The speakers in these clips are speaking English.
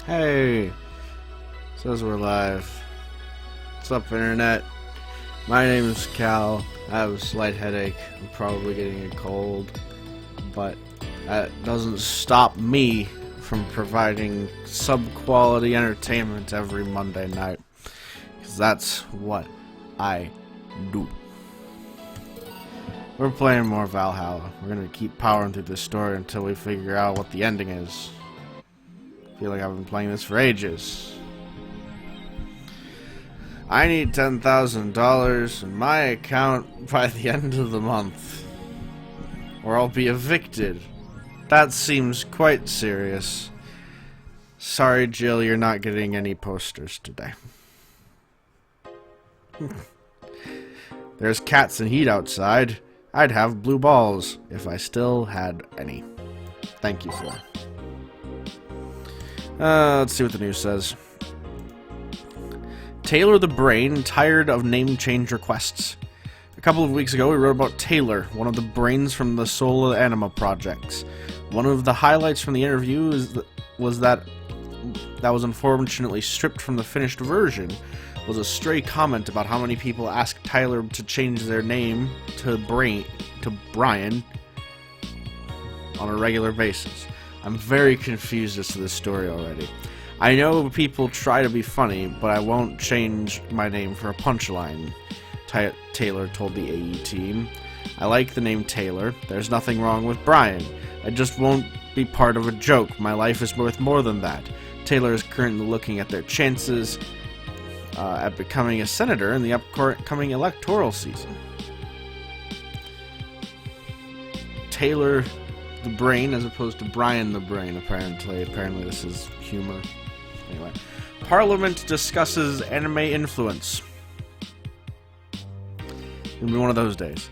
Hey, says we're live. What's up, Internet? My name is Cal. I have a slight headache. I'm probably getting a cold. But that doesn't stop me from providing sub-quality entertainment every Monday night. Because that's what I do. We're playing more Valhalla. We're gonna keep powering through this story until we figure out what the ending is. I feel like I've been playing this for ages. I need $10,000 in my account by the end of the month, or I'll be evicted. That seems quite serious. Sorry, Jill, you're not getting any posters today. There's cats and heat outside. I'd have blue balls if I still had any. Thank you, Flora. Let's see what the news says. Taylor the Brain tired of name change requests. A couple of weeks ago, we wrote about Taylor, one of the brains from the Soul Anima projects. One of the highlights from the interview was that was unfortunately stripped from the finished version was a stray comment about how many people asked Tyler to change their name to Brian on a regular basis. I'm very confused as to this story already. I know people try to be funny, but I won't change my name for a punchline, Taylor told the AE team. I like the name Taylor. There's nothing wrong with Brian. I just won't be part of a joke. My life is worth more than that. Taylor is currently looking at their chances at becoming a senator in the upcoming electoral season. Taylor the Brain as opposed to Brian the Brain, apparently. Apparently this is humor. Anyway. Parliament discusses anime influence. It'll be one of those days.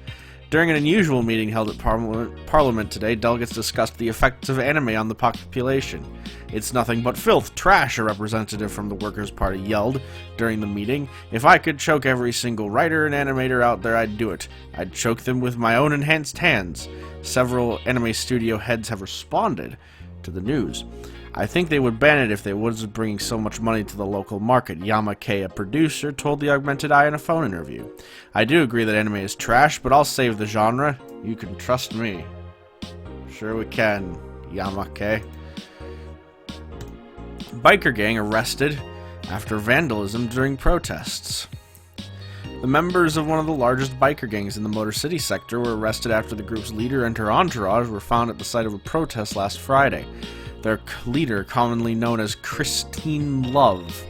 During an unusual meeting held at Parliament today, delegates discussed the effects of anime on the population. It's nothing but filth, trash, a representative from the Workers' Party yelled during the meeting. If I could choke every single writer and animator out there, I'd do it. I'd choke them with my own enhanced hands. Several anime studio heads have responded to the news. I think they would ban it if they wasn't bringing so much money to the local market, Yamake, a producer, told the Augmented Eye in a phone interview. I do agree that anime is trash, but I'll save the genre. You can trust me. Sure we can, Yamake. Biker gang arrested after vandalism during protests. The members of one of the largest biker gangs in the Motor City sector were arrested after the group's leader and her entourage were found at the site of a protest last Friday. Their leader, commonly known as Christine Love,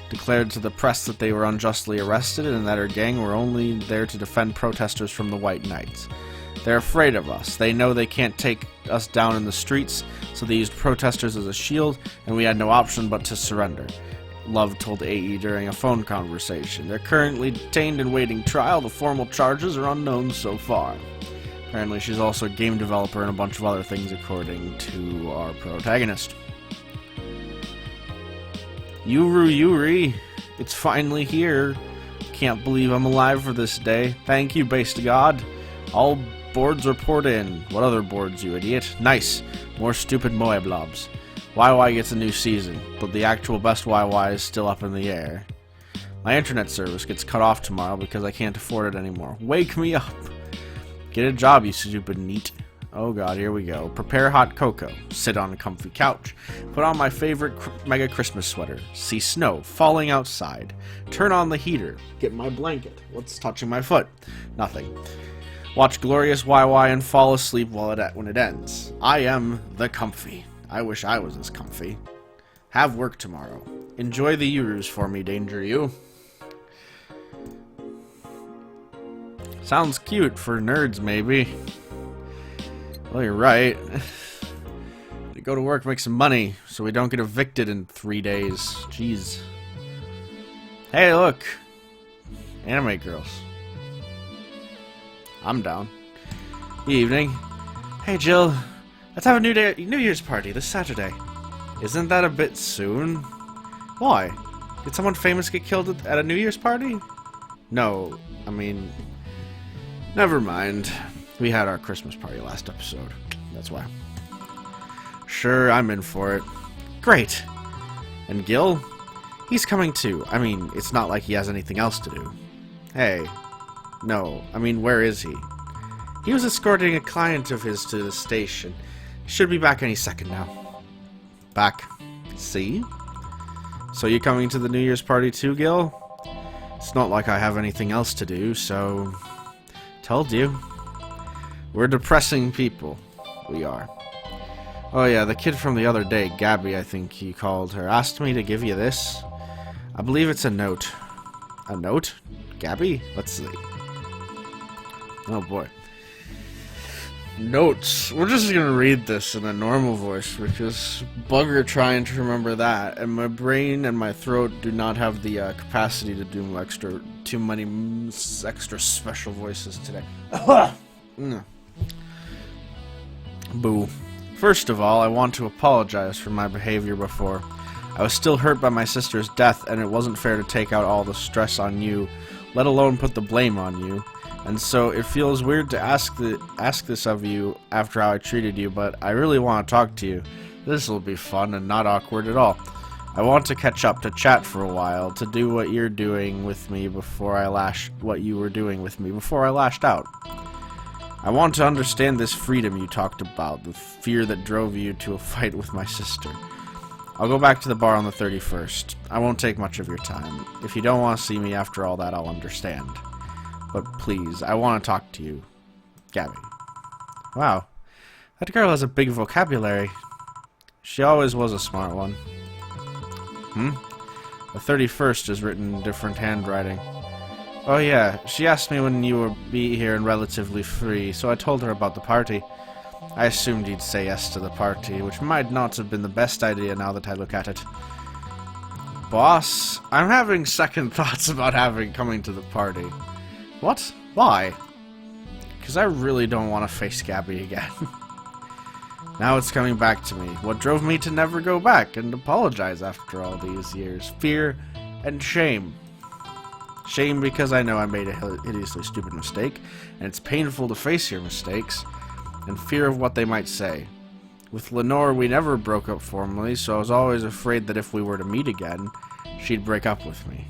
declared to the press that they were unjustly arrested and that her gang were only there to defend protesters from the White Knights. They're afraid of us. They know they can't take us down in the streets, so they used protesters as a shield, and we had no option but to surrender, Love told AE during a phone conversation. They're currently detained and waiting trial. The formal charges are unknown so far. Apparently she's also a game developer and a bunch of other things, according to our protagonist. Yuri, it's finally here. Can't believe I'm alive for this day. Thank you, base to God. All boards report in. What other boards, you idiot? Nice. More stupid Moe blobs. YY gets a new season, but the actual best YY is still up in the air. My internet service gets cut off tomorrow because I can't afford it anymore. Wake me up. Get a job, you stupid neat. Oh god, here we go. Prepare hot cocoa. Sit on a comfy couch. Put on my favorite mega Christmas sweater. See snow falling outside. Turn on the heater. Get my blanket. What's touching my foot? Nothing. Watch glorious YY and fall asleep when it ends. I am the comfy. I wish I was as comfy. Have work tomorrow. Enjoy the Urus for me, Danger You. Sounds cute for nerds, maybe. Well, you're right. We go to work, make some money, so we don't get evicted in 3 days. Jeez. Hey, look. Anime girls. I'm down. Evening. Hey, Jill. Let's have a New Year's party this Saturday. Isn't that a bit soon? Why? Did someone famous get killed at a New Year's party? No, I mean... Never mind. We had our Christmas party last episode. That's why. Sure, I'm in for it. Great. And Gil? He's coming too. I mean, it's not like he has anything else to do. Hey. No, I mean, where is he? He was escorting a client of his to the station. Should be back any second now. Back. See? So you coming to the New Year's party too, Gil? It's not like I have anything else to do, so... Told you. We're depressing people. We are. Oh yeah, the kid from the other day, Gabby, I think he called her, asked me to give you this. I believe it's a note. A note? Gabby? Let's see. Oh boy. Notes. We're just gonna read this in a normal voice because bugger trying to remember that, and my brain and my throat do not have the capacity to do too many extra special voices today. Boo. First of all, I want to apologize for my behavior before. I was still hurt by my sister's death, and it wasn't fair to take out all the stress on you, let alone put the blame on you. And so it feels weird to ask this of you after how I treated you, but I really want to talk to you. This will be fun and not awkward at all. I want to catch up, to chat for a while, to do what you're doing with me before what you were doing with me before I lashed out. I want to understand this freedom you talked about, the fear that drove you to a fight with my sister. I'll go back to the bar on the 31st. I won't take much of your time. If you don't want to see me after all that, I'll understand. But please, I want to talk to you. Gabby. Wow. That girl has a big vocabulary. She always was a smart one. The 31st is written in different handwriting. Oh yeah, she asked me when you would be here and relatively free, so I told her about the party. I assumed you'd say yes to the party, which might not have been the best idea now that I look at it. Boss, I'm having second thoughts about coming to the party. What? Why? Because I really don't want to face Gabby again. Now it's coming back to me. What drove me to never go back and apologize after all these years? Fear and shame. Shame because I know I made a hideously stupid mistake, and it's painful to face your mistakes, and fear of what they might say. With Lenore, we never broke up formally, so I was always afraid that if we were to meet again, she'd break up with me.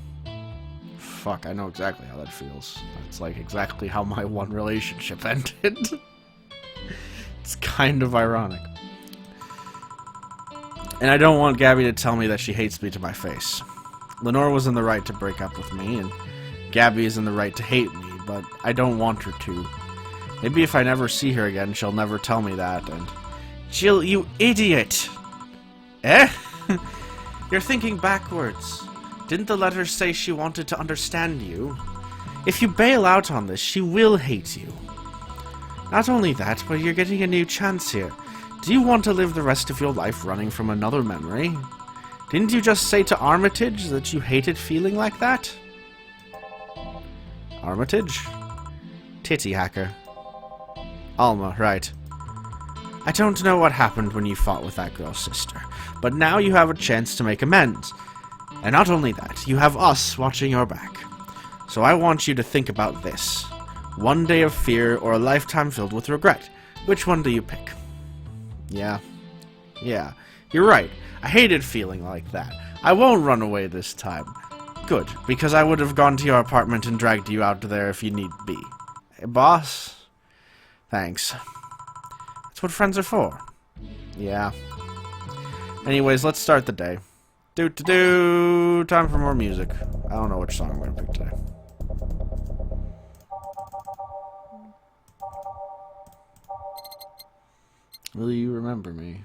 Fuck, I know exactly how that feels. That's like exactly how my one relationship ended. It's kind of ironic. And I don't want Gabby to tell me that she hates me to my face. Lenore was in the right to break up with me, and Gabby is in the right to hate me, but I don't want her to. Maybe if I never see her again, she'll never tell me that, and... Jill, you idiot! Eh? You're thinking backwards. Didn't the letter say she wanted to understand you? If you bail out on this, she will hate you. Not only that, but you're getting a new chance here. Do you want to live the rest of your life running from another memory? Didn't you just say to Armitage that you hated feeling like that? Armitage? Titty hacker. Alma, right. I don't know what happened when you fought with that girl's sister, but now you have a chance to make amends. And not only that, you have us watching your back. So I want you to think about this. One day of fear or a lifetime filled with regret. Which one do you pick? Yeah, you're right. I hated feeling like that. I won't run away this time. Good, because I would have gone to your apartment and dragged you out there if you need be. Hey, boss? Thanks. That's what friends are for. Yeah. Anyways, let's start the day. Time for more music. I don't know which song I'm going to pick today. Will you remember me?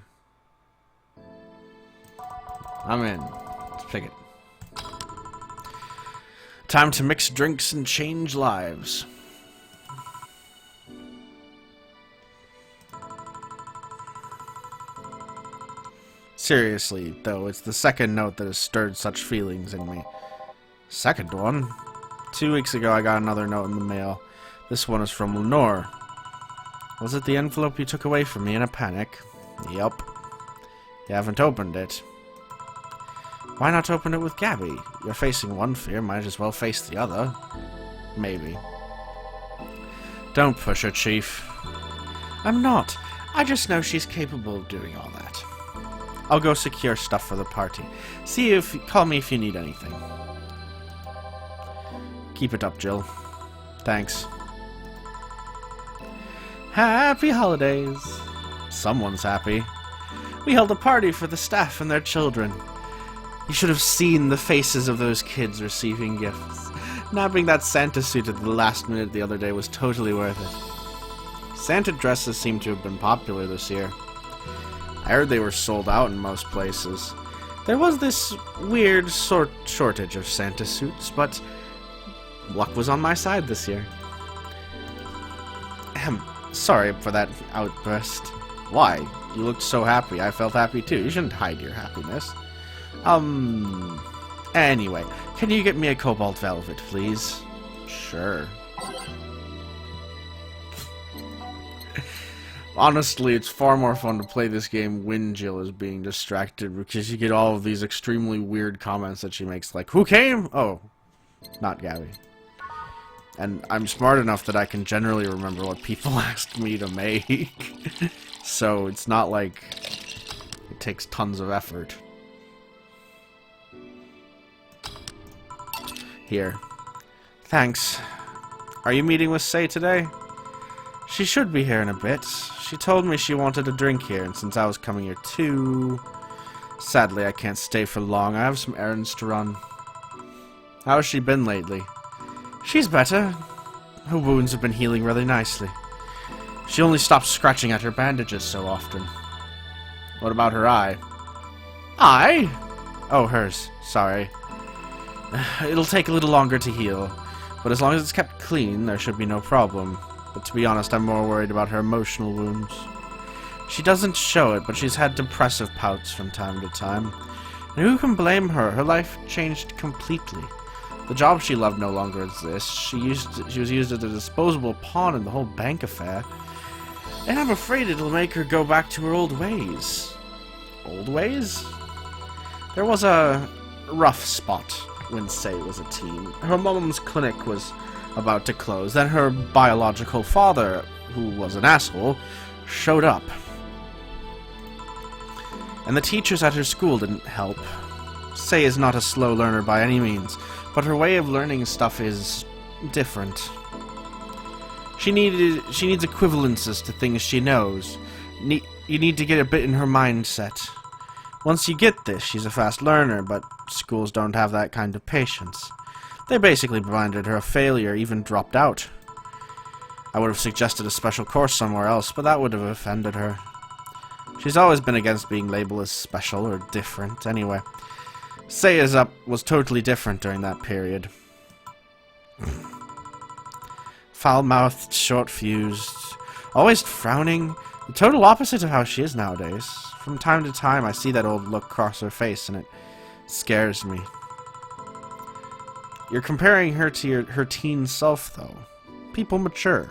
I'm in. Let's pick it. Time to mix drinks and change lives. Seriously, though, it's the second note that has stirred such feelings in me. Second one? 2 weeks ago I got another note in the mail. This one is from Lenore. Was it the envelope you took away from me in a panic? Yup. You haven't opened it. Why not open it with Gabby? You're facing one fear, might as well face the other. Maybe. Don't push her, Chief. I'm not. I just know she's capable of doing all that. I'll go secure stuff for the party. Call me if you need anything. Keep it up, Jill. Thanks. Happy holidays. Someone's happy. We held a party for the staff and their children. You should have seen the faces of those kids receiving gifts. Nabbing that Santa suit at the last minute the other day was totally worth it. Santa dresses seem to have been popular this year. I heard they were sold out in most places. There was this weird shortage of Santa suits, but luck was on my side this year. Sorry for that outburst. Why? You looked so happy. I felt happy too. You shouldn't hide your happiness. Anyway, can you get me a cobalt velvet, please? Sure. Honestly, it's far more fun to play this game when Jill is being distracted, because you get all of these extremely weird comments that she makes, like, who came? Oh, not Gabby. And I'm smart enough that I can generally remember what people asked me to make. So it's not like it takes tons of effort. Here. Thanks. Are you meeting with Say today? She should be here in a bit. She told me she wanted a drink here, and since I was coming here too... Sadly, I can't stay for long. I have some errands to run. How has she been lately? She's better. Her wounds have been healing really nicely. She only stops scratching at her bandages so often. What about her eye? Eye? Oh, hers. Sorry. It'll take a little longer to heal, but as long as it's kept clean, there should be no problem. But to be honest, I'm more worried about her emotional wounds. She doesn't show it, but she's had depressive bouts from time to time. And who can blame her? Her life changed completely. The job she loved no longer exists. She was used as a disposable pawn in the whole bank affair. And I'm afraid it'll make her go back to her old ways. Old ways? There was a rough spot when Say was a teen. Her mom's clinic was about to close. Then her biological father, who was an asshole, showed up. And the teachers at her school didn't help. Say is not a slow learner by any means, but her way of learning stuff is different. She needs equivalences to things she knows. You need to get a bit in her mindset. Once you get this, she's a fast learner, but schools don't have that kind of patience. They basically branded her a failure, even dropped out. I would have suggested a special course somewhere else, but that would have offended her. She's always been against being labeled as special or different, anyway. Say was totally different during that period. Foul-mouthed, short-fused, always frowning, the total opposite of how she is nowadays. From time to time, I see that old look cross her face, and it scares me. You're comparing her to her teen self, though. People mature.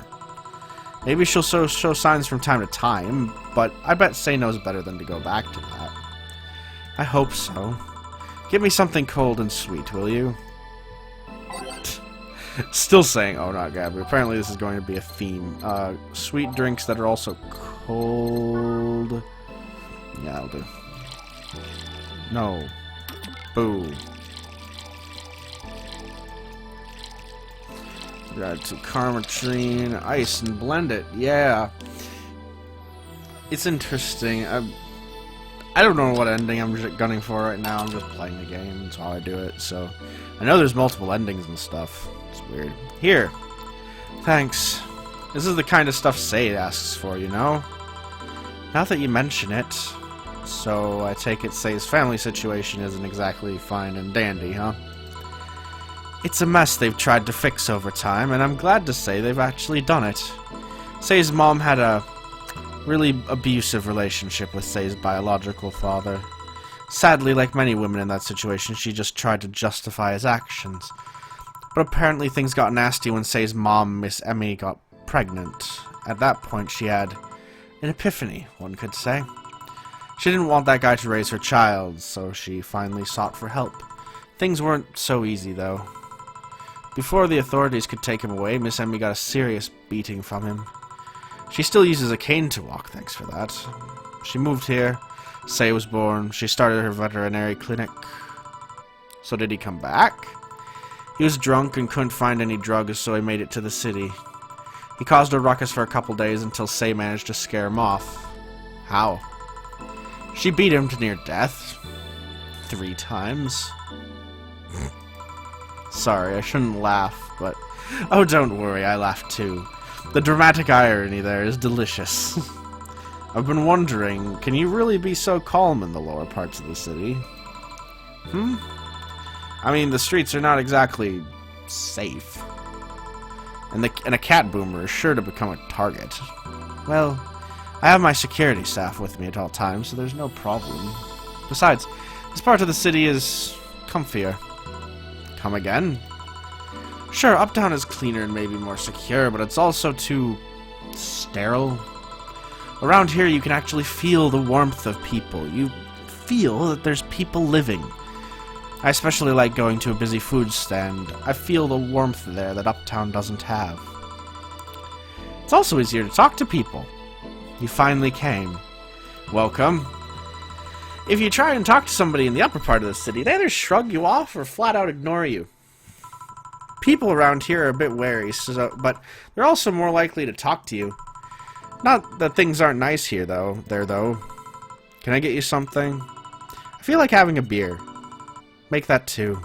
Maybe she'll show signs from time to time, but I bet Say knows better than to go back to that. I hope so. Give me something cold and sweet, will you? Still saying, oh, not Gabby. Apparently this is going to be a theme. Sweet drinks that are also cold. Yeah, that'll do. No. Boo. Add some Karmatrine, ice, and blend it. Yeah. It's interesting. I don't know what ending I'm gunning for right now. I'm just playing the game. That's how I do it. So I know there's multiple endings and stuff. It's weird. Here. Thanks. This is the kind of stuff Say asks for, you know? Now that you mention it. So I take it Say's family situation isn't exactly fine and dandy, huh? It's a mess they've tried to fix over time, and I'm glad to say they've actually done it. Say's mom had a really abusive relationship with Say's biological father. Sadly, like many women in that situation, she just tried to justify his actions. But apparently things got nasty when Say's mom, Miss Emmy, got pregnant. At that point, she had an epiphany, one could say. She didn't want that guy to raise her child, so she finally sought for help. Things weren't so easy, though. Before the authorities could take him away, Miss Emmy got a serious beating from him. She still uses a cane to walk, thanks for that. She moved here, Say was born. She started her veterinary clinic. So did he come back? He was drunk and couldn't find any drugs, so he made it to the city. He caused a ruckus for a couple days until Say managed to scare him off. How? She beat him to near death. 3 times. Sorry, I shouldn't laugh, but... Oh, don't worry, I laughed too. The dramatic irony there is delicious. I've been wondering, can you really be so calm in the lower parts of the city? I mean, the streets are not exactly safe. And a cat boomer is sure to become a target. Well, I have my security staff with me at all times, so there's no problem. Besides, this part of the city is comfier. Come again? Sure, Uptown is cleaner and maybe more secure, but it's also too sterile. Around here, you can actually feel the warmth of people. You feel that there's people living. I especially like going to a busy food stand. I feel the warmth there that Uptown doesn't have. It's also easier to talk to people. You finally came. Welcome. If you try and talk to somebody in the upper part of the city, they either shrug you off or flat out ignore you. People around here are a bit wary, but they're also more likely to talk to you. Not that things aren't nice here, though. Can I get you something? I feel like having a beer. Make that 2.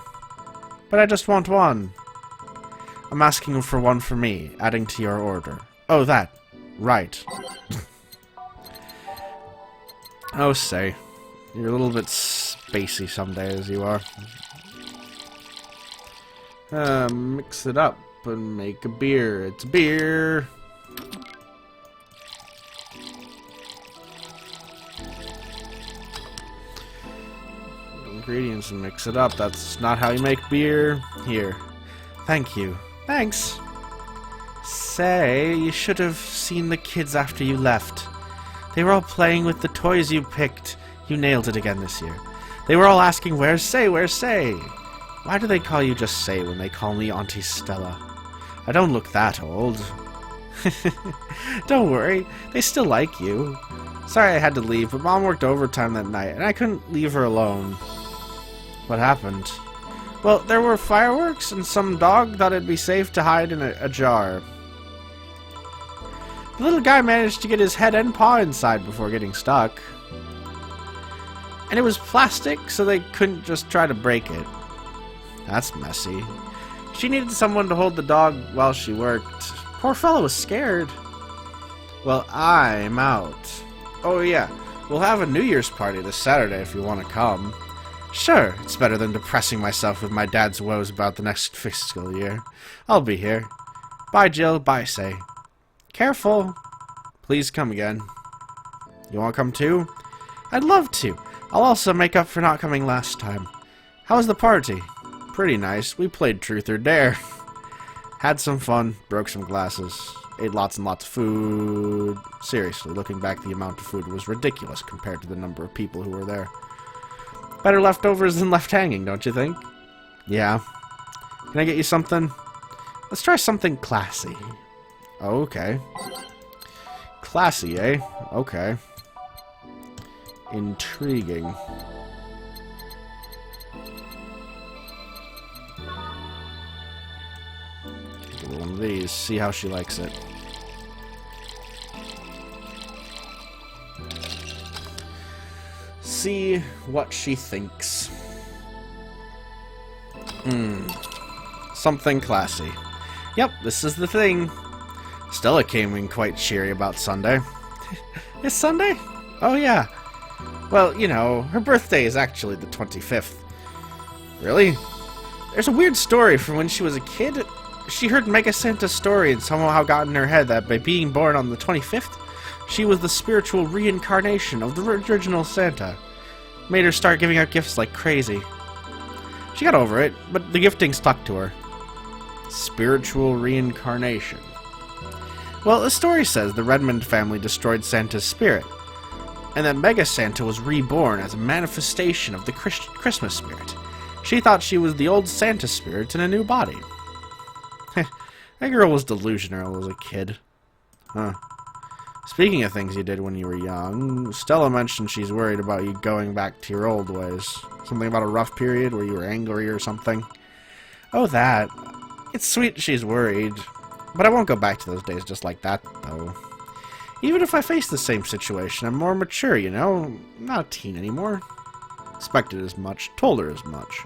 But I just want 1. I'm asking for 1 for me, adding to your order. Oh, that. Right. Oh, Say. You're a little bit spacey some days, you are. Mix it up and make a beer. It's beer! Ingredients and mix it up. That's not how you make beer. Here. Thank you. Thanks. Say, you should have seen the kids after you left. They were all playing with the toys you picked. You nailed it again this year. They were all asking, where's Say? Where's Say? Why do they call you just Say when they call me Auntie Stella? I don't look that old. Don't worry. They still like you. Sorry I had to leave, but Mom worked overtime that night, and I couldn't leave her alone. What happened? Well, there were fireworks, and some dog thought it'd be safe to hide in a jar. The little guy managed to get his head and paw inside before getting stuck. And it was plastic, so they couldn't just try to break it. That's messy. She needed someone to hold the dog while she worked. Poor fellow was scared. Well, I'm out. Oh yeah, we'll have a New Year's party this Saturday if you want to come. Sure, it's better than depressing myself with my dad's woes about the next fiscal year. I'll be here. Bye, Jill. Bye, Say. Careful. Please come again. You want to come too? I'd love to. I'll also make up for not coming last time. How was the party? Pretty nice. We played Truth or Dare. Had some fun. Broke some glasses. Ate lots and lots of food. Seriously, looking back, the amount of food was ridiculous compared to the number of people who were there. Better leftovers than left hanging, don't you think? Yeah. Can I get you something? Let's try something classy. Oh, okay. Classy, eh? Okay. Intriguing. Give her one of these, see how she likes it. See what she thinks. Something classy. Yep, this is the thing. Stella came in quite cheery about Sunday. It's Sunday? Oh yeah. Well, you know, her birthday is actually the 25th. Really? There's a weird story from when she was a kid. She heard Mega Santa's story and somehow got in her head that by being born on the 25th, she was the spiritual reincarnation of the original Santa. Made her start giving out gifts like crazy. She got over it, but the gifting stuck to her. Spiritual reincarnation. Well, the story says the Redmond family destroyed Santa's spirit, and that Mega Santa was reborn as a manifestation of the Christmas spirit. She thought she was the old Santa spirit in a new body. That girl was delusional as a kid. Huh. Speaking of things you did when you were young, Stella mentioned she's worried about you going back to your old ways. Something about a rough period where you were angry or something. Oh, that. It's sweet she's worried, but I won't go back to those days just like that, though. Even if I face the same situation, I'm more mature, you know? I'm not a teen anymore. Expected as much. Told her as much.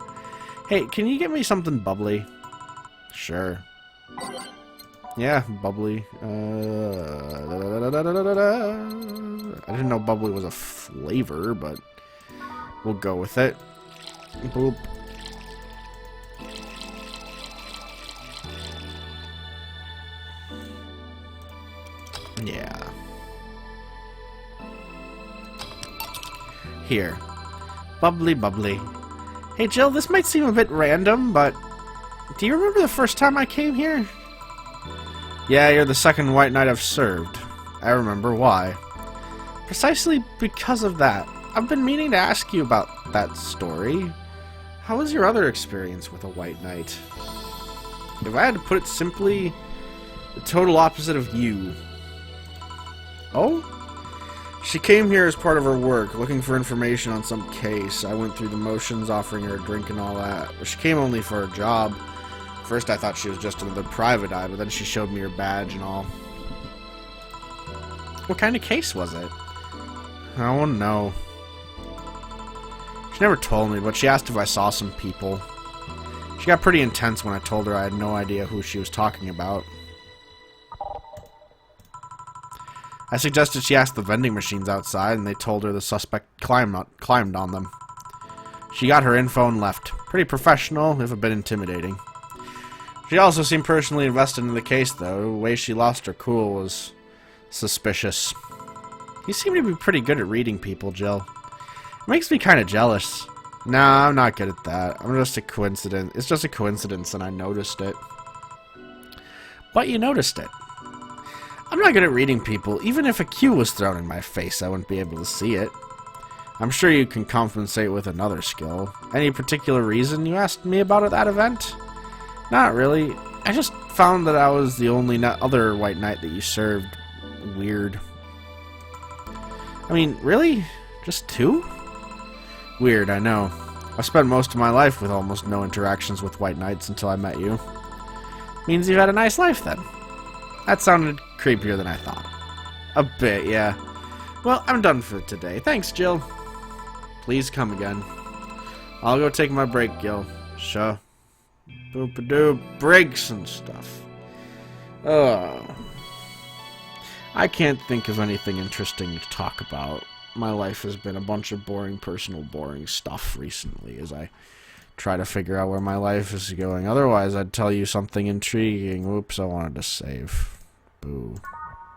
Hey, can you get me something bubbly? Sure. Yeah, bubbly. I didn't know bubbly was a flavor, but we'll go with it. Boop. Yeah. Here. Bubbly, bubbly. Hey, Jill, this might seem a bit random, but do you remember the first time I came here? Yeah, you're the second white knight I've served. I remember why. Precisely because of that. I've been meaning to ask you about that story. How was your other experience with a white knight? If I had to put it simply, the total opposite of you. Oh? She came here as part of her work, looking for information on some case. I went through the motions, offering her a drink and all that. But she came only for a job. First I thought she was just another private eye, but then she showed me her badge and all. What kind of case was it? I don't know. She never told me, but she asked if I saw some people. She got pretty intense when I told her I had no idea who she was talking about. I suggested she ask the vending machines outside, and they told her the suspect climbed on them. She got her info and left. Pretty professional, if a bit intimidating. She also seemed personally invested in the case, though. The way she lost her cool was suspicious. You seem to be pretty good at reading people, Jill. It makes me kind of jealous. Nah, I'm not good at that. I'm just a coincidence. It's just a coincidence, and I noticed it. But you noticed it. I'm not good at reading people. Even if a cue was thrown in my face, I wouldn't be able to see it. I'm sure you can compensate with another skill. Any particular reason you asked me about at that event? Not really. I just found that I was the only other white knight that you served. Weird. I mean, really? Just two? Weird, I know. I spent most of my life with almost no interactions with white knights until I met you. Means you had a nice life, then. That sounded creepier than I thought. A bit, yeah. Well, I'm done for today. Thanks, Jill. Please come again. I'll go take my break, Gil. Sure. Boop-a-doo, breaks and stuff. I can't think of anything interesting to talk about. My life has been a bunch of boring, boring stuff recently as I try to figure out where my life is going. Otherwise, I'd tell you something intriguing. Oops, I wanted to save. Boo.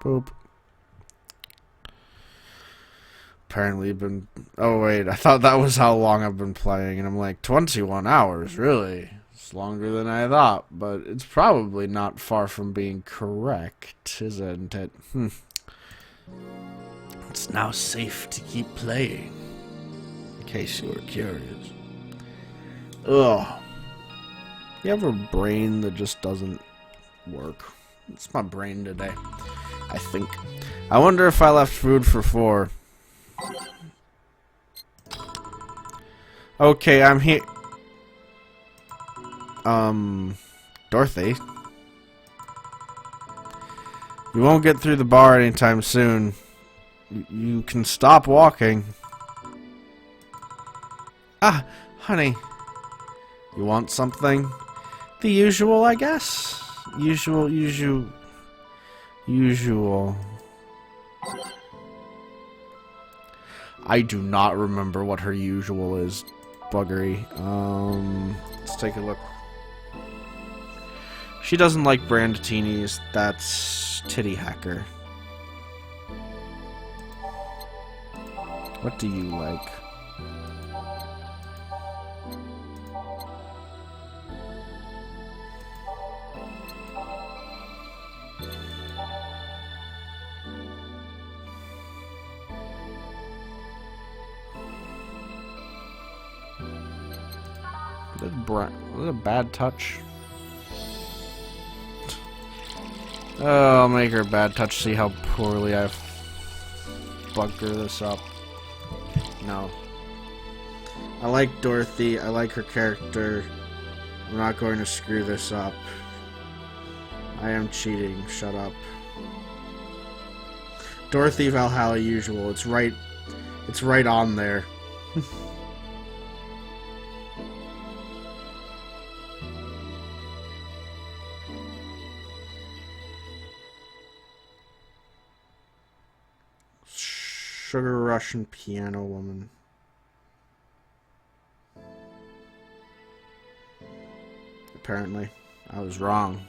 Boop. Apparently been... Oh, wait. I thought that was how long I've been playing. And I'm like, 21 hours? Really? It's longer than I thought. But it's probably not far from being correct, isn't it? It's now safe to keep playing. In case you were curious. Ugh. You have a brain that just doesn't work. It's my brain today, I think. I wonder if I left food for 4. Okay, I'm here. Dorothy. You won't get through the bar anytime soon. You can stop walking. Ah, honey. You want something? The usual, I guess. Usual. I do not remember what her usual is. Buggery. Let's take a look. She doesn't like brandatinis. That's Titty Hacker. What do you like? Was that a bad touch? Oh, I'll make her a bad touch, see how poorly I've bunker this up. No. I like Dorothy. I like her character. I'm not going to screw this up. I am cheating. Shut up. Dorothy Valhalla usual. It's right on there. Sugar Russian piano woman. Apparently, I was wrong.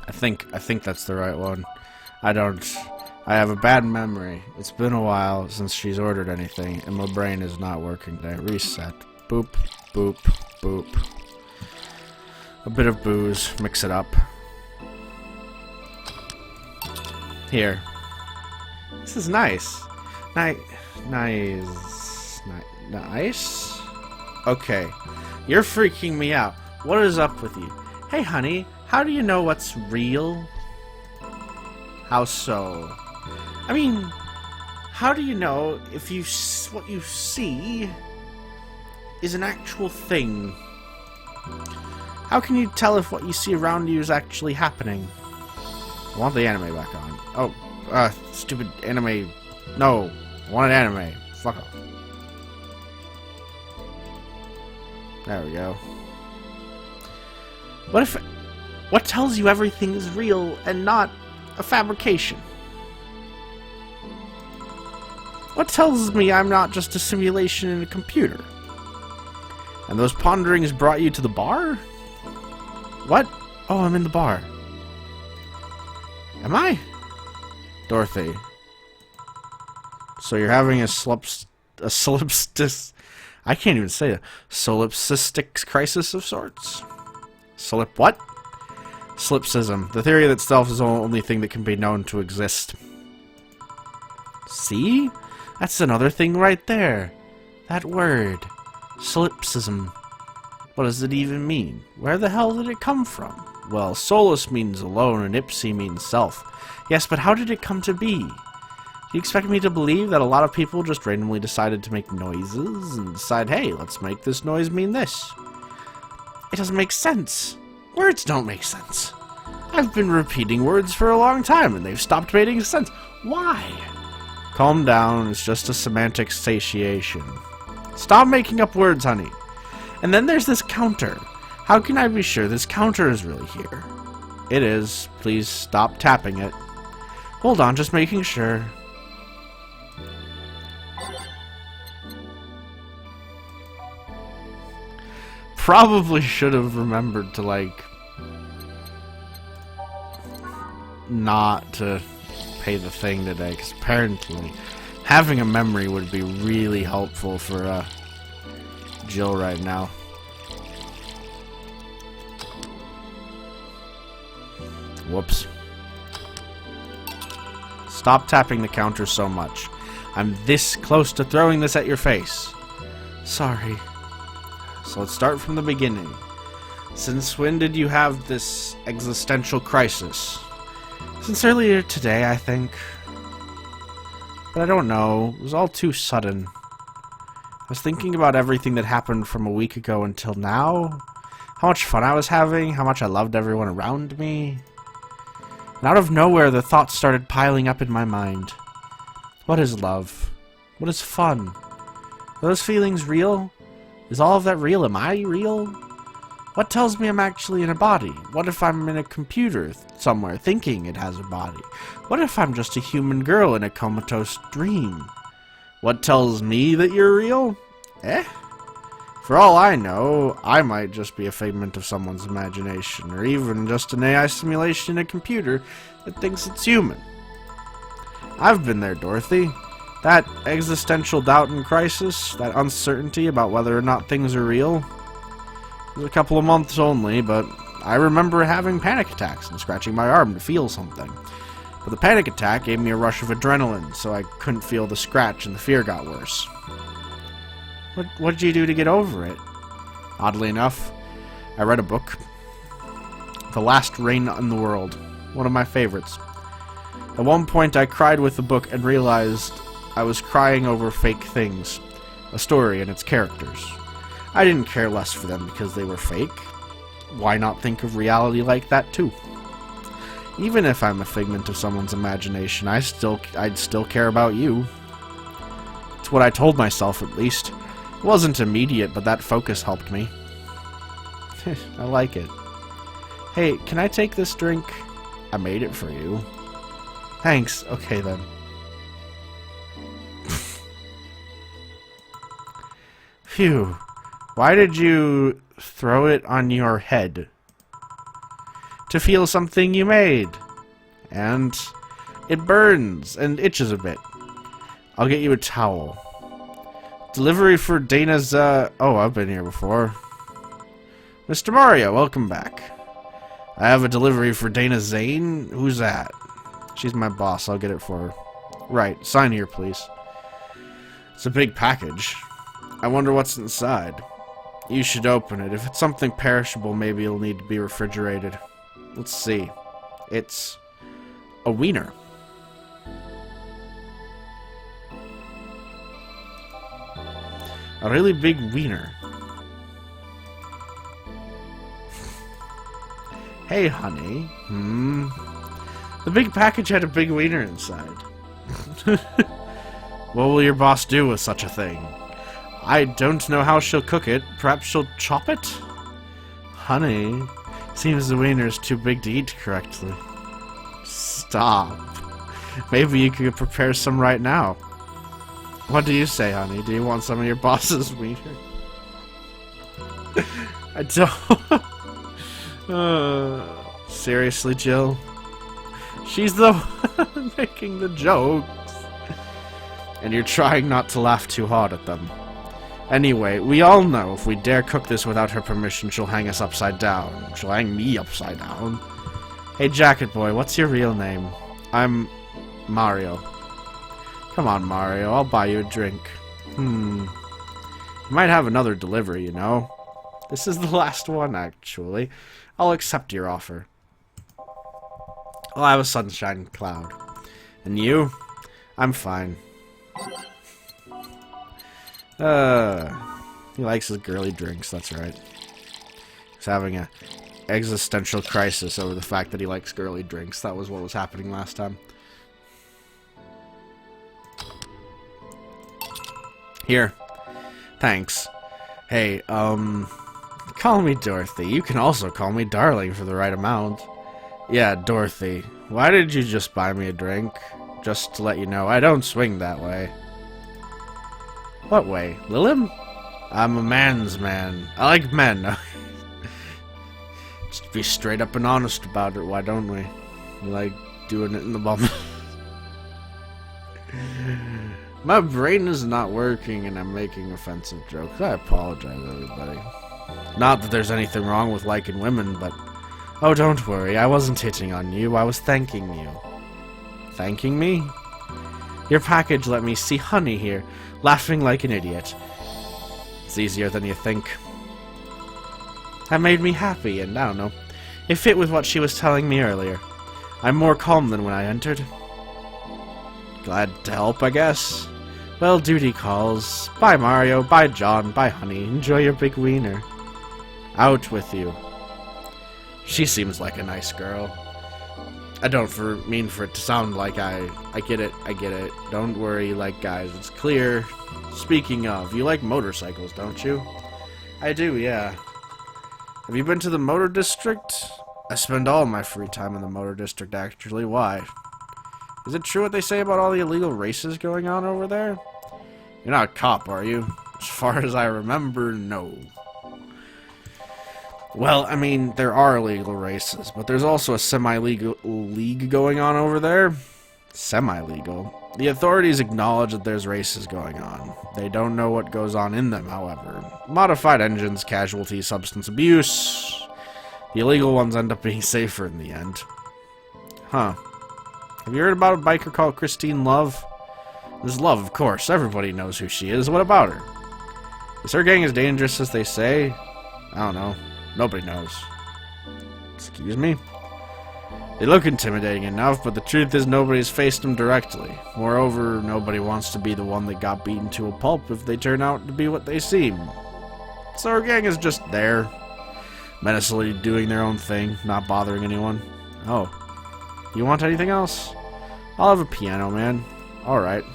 I think that's the right one. I have a bad memory. It's been a while since she's ordered anything, and my brain is not working today. Reset. Boop, boop, boop. A bit of booze. Mix it up. Here. This is nice. Nice. Nice? Okay. You're freaking me out. What is up with you? Hey, honey. How do you know what's real? How so? I mean, how do you know if what you see is an actual thing? How can you tell if what you see around you is actually happening? I want the anime back on. Oh, stupid anime. No, I want an anime. Fuck off. There we go. What tells you everything is real and not a fabrication? What tells me I'm not just a simulation in a computer? And those ponderings brought you to the bar? What? Oh, I'm in the bar. Am I? Dorothy. So you're having a solipsistic... I can't even say it. Solipsistic crisis of sorts? What? Solipsism. The theory that self is the only thing that can be known to exist. See? That's another thing right there. That word. Solipsism. What does it even mean? Where the hell did it come from? Well, solus means alone and ipsi means self. Yes, but how did it come to be? Do you expect me to believe that a lot of people just randomly decided to make noises and decide, hey, let's make this noise mean this? It doesn't make sense. Words don't make sense. I've been repeating words for a long time and they've stopped making sense. Why? Calm down, it's just a semantic satiation. Stop making up words, honey. And then there's this counter. How can I be sure this counter is really here? It is. Please stop tapping it. Hold on, just making sure. Probably should have remembered to, like, not to pay the thing today, because apparently having a memory would be really helpful for Jill right now. Whoops. Stop tapping the counter so much. I'm this close to throwing this at your face. Sorry. So let's start from the beginning. Since when did you have this existential crisis? Since earlier today, I think. But I don't know. It was all too sudden. I was thinking about everything that happened from a week ago until now. How much fun I was having, how much I loved everyone around me. And out of nowhere, the thoughts started piling up in my mind. What is love? What is fun? Are those feelings real? Is all of that real? Am I real? What tells me I'm actually in a body? What if I'm in a computer somewhere thinking it has a body? What if I'm just a human girl in a comatose dream? What tells me that you're real? For all I know, I might just be a figment of someone's imagination, or even just an AI simulation in a computer that thinks it's human. I've been there, Dorothy. That existential doubt and crisis, that uncertainty about whether or not things are real, it was a couple of months only, but I remember having panic attacks and scratching my arm to feel something. But the panic attack gave me a rush of adrenaline, so I couldn't feel the scratch and the fear got worse. What did you do to get over it? Oddly enough, I read a book. The Last Rain in the World. One of my favorites. At one point I cried with the book and realized I was crying over fake things. A story and its characters. I didn't care less for them because they were fake. Why not think of reality like that too? Even if I'm a figment of someone's imagination, I'd still care about you. It's what I told myself, at least. It wasn't immediate, but that focus helped me. I like it. Hey, can I take this drink? I made it for you. Thanks. Okay, then. Phew. Why did you throw it on your head? To feel something you made. And it burns and itches a bit. I'll get you a towel. Delivery for Dana's, oh, I've been here before. Mr. Mario, welcome back. I have a delivery for Dana Zane. Who's that? She's my boss. I'll get it for her. Right. Sign here, please. It's a big package. I wonder what's inside. You should open it. If it's something perishable, maybe it'll need to be refrigerated. Let's see. It's a wiener. A really big wiener. Hey, honey. The big package had a big wiener inside. What will your boss do with such a thing? I don't know how she'll cook it. Perhaps she'll chop it? Honey, seems the wiener's too big to eat correctly. Stop. Maybe you could prepare some right now. What do you say, honey? Do you want some of your boss's wiener? I don't... seriously, Jill? She's the one making the jokes. And you're trying not to laugh too hard at them. Anyway, we all know if we dare cook this without her permission, she'll hang us upside down. She'll hang me upside down. Hey, Jacket Boy, what's your real name? I'm Mario. Come on, Mario, I'll buy you a drink. You might have another delivery, you know. This is the last one, actually. I'll accept your offer. I'll have a sunshine cloud. And you? I'm fine. He likes his girly drinks, that's right. He's having a existential crisis over the fact that he likes girly drinks. That was what was happening last time. Here. Thanks. Hey, call me Dorothy. You can also call me Darling for the right amount. Yeah, Dorothy. Why did you just buy me a drink? Just to let you know, I don't swing that way. What way? Lilim? I'm a man's man. I like men. Just be straight up and honest about it, why don't we? We like doing it in the bum. My brain is not working and I'm making offensive jokes. I apologize, everybody. Not that there's anything wrong with liking women, but... Oh, don't worry, I wasn't hitting on you, I was thanking you. Thanking me? Your package let me see Honey here, laughing like an idiot. It's easier than you think. That made me happy, and I don't know. It fit with what she was telling me earlier. I'm more calm than when I entered. Glad to help, I guess. Well, duty calls. Bye, Mario. Bye, John. Bye, Honey. Enjoy your big wiener. Out with you. She seems like a nice girl. I don't mean for it to sound like I get it, I get it. Don't worry, you like guys, it's clear. Speaking of, you like motorcycles, don't you? I do, yeah. Have you been to the Motor District? I spend all my free time in the Motor District, actually. Why? Is it true what they say about all the illegal races going on over there? You're not a cop, are you? As far as I remember, no. Well, I mean, there are illegal races, but there's also a semi-legal league going on over there. Semi-legal. The authorities acknowledge that there's races going on. They don't know what goes on in them, however. Modified engines, casualties, substance abuse. The illegal ones end up being safer in the end. Huh. Have you heard about a biker called Christine Love? This Love, of course. Everybody knows who she is. What about her? Is her gang as dangerous as they say? I don't know. Nobody knows. Excuse me? They look intimidating enough, but the truth is nobody's faced them directly. Moreover, nobody wants to be the one that got beaten to a pulp if they turn out to be what they seem. So our gang is just there, menacingly doing their own thing, not bothering anyone. Oh. You want anything else? I'll have a piano, man. Alright.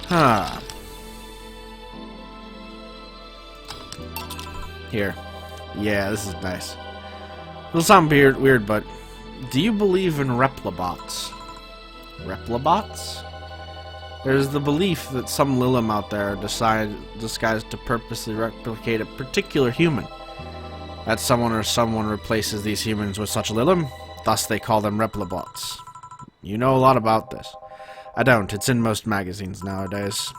Huh. Here. Yeah, this is nice. It'll sound weird, but do you believe in replibots? Replibots? There's the belief that some Lilim out there disguised to purposely replicate a particular human. That someone or someone replaces these humans with such Lilim, thus they call them replibots. You know a lot about this. I don't. It's in most magazines nowadays.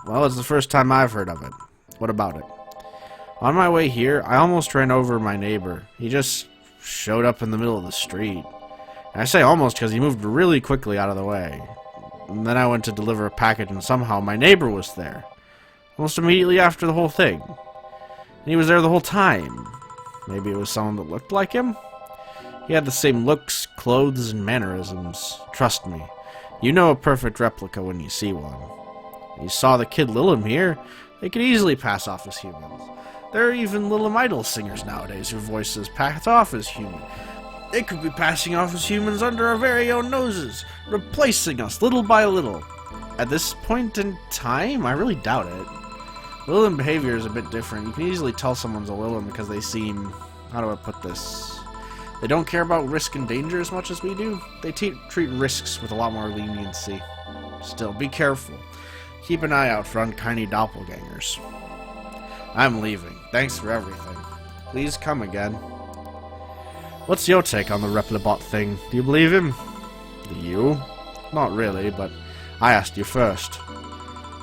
Well, it's the first time I've heard of it. What about it? On my way here, I almost ran over my neighbor. He just showed up in the middle of the street. And I say almost because he moved really quickly out of the way. And then I went to deliver a package and somehow my neighbor was there. Almost immediately after the whole thing. And he was there the whole time. Maybe it was someone that looked like him? He had the same looks, clothes, and mannerisms. Trust me. You know a perfect replica when you see one. You saw the kid Lilim here. They could easily pass off as humans. There are even Lilim idol singers nowadays whose voices pass off as human. They could be passing off as humans under our very own noses, replacing us little by little. At this point in time, I really doubt it. Lilim behavior is a bit different. You can easily tell someone's a Lilim because they seem... how do I put this? They don't care about risk and danger as much as we do. They treat risks with a lot more leniency. Still, be careful. Keep an eye out for uncanny doppelgangers. I'm leaving. Thanks for everything. Please come again. What's your take on the Replibot thing? Do you believe him? Do you? Not really, but I asked you first.